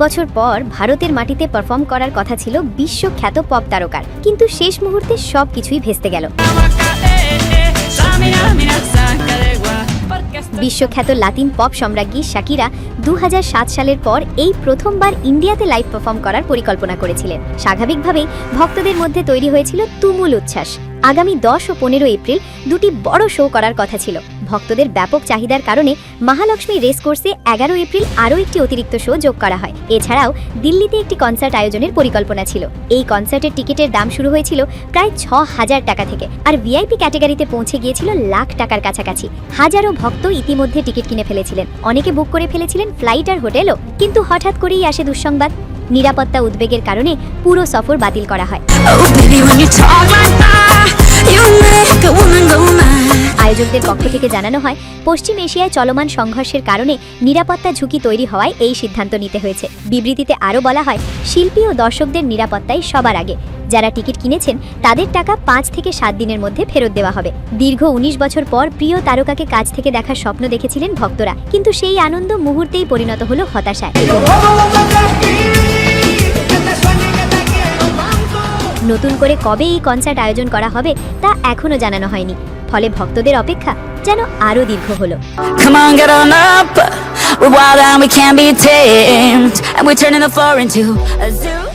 বছর পর ভারতের মাটিতে পারফর্ম করার কথা ছিল বিশ্বখ্যাত পপ তারকার, কিন্তু শেষ মুহূর্তে সবকিছুই ভেস্তে গেল। বিশ্বখ্যাত লাতিন পপ সম্রাজ্ঞী শাকিরা 2007 সালের পর এই প্রথমবার ইন্ডিয়াতে লাইভ পারফর্ম করার পরিকল্পনা করেছিলেন। স্বাভাবিকভাবেই ভক্তদের মধ্যে তৈরি হয়েছিল তুমুল উচ্ছ্বাস। আগামী 10 ও 15 এপ্রিল দুটি বড় শো করার কথা ছিল। ভক্তদের ব্যাপক চাহিদার কারণে মহালক্ষ্মী রেসকোর্সে 11 এপ্রিল আরও একটি অতিরিক্ত শো যোগ করা হয়। এছাড়াও দিল্লিতে একটি কনসার্ট আয়োজনের পরিকল্পনা ছিল। এই কনসার্টের টিকিটের দাম শুরু হয়েছিল প্রায় 6000 টাকা থেকে, আর ভিআইপি ক্যাটাগরিতে পৌঁছে গিয়েছিল লাখ টাকার কাছাকাছি। হাজারো ভক্ত ইতিমধ্যে টিকিট কিনে ফেলেছিলেন, অনেকে বুক করে ফেলেছিলেন ফ্লাইট আর হোটেলও। কিন্তু হঠাৎ করেই আসে দুঃসংবাদ, নিরাপত্তা উদ্বেগের কারণে পুরো সফর বাতিল করা হয়। আয়োজকদের পক্ষ থেকে জানানো হয়, পশ্চিম এশিয়ায় চলমান সংঘর্ষের কারণে নিরাপত্তা ঝুঁকি তৈরি হওয়ায় এই সিদ্ধান্ত নিতে হয়েছে। বিবৃতিতে আরও বলা হয়, শিল্পী ও দর্শকদের নিরাপত্তাই সবার আগে। যারা টিকিট কিনেছেন তাদের টাকা 5 থেকে 7 দিনের মধ্যে ফেরত দেওয়া হবে। দীর্ঘ 19 বছর পর প্রিয় তারকাকে কাছ থেকে দেখার স্বপ্ন দেখেছিলেন ভক্তরা, কিন্তু সেই আনন্দ মুহূর্তেই পরিণত হলো হতাশায়। নতুন করে কবে এই কনসার্ট আয়োজন করা হবে তা এখনো জানানো হয়নি, ফলে ভক্তদের অপেক্ষা যেন আরো দীর্ঘ হলো। Come on, get on up. We're wild and we can't be tamed, and we're turning the floor into a zoo.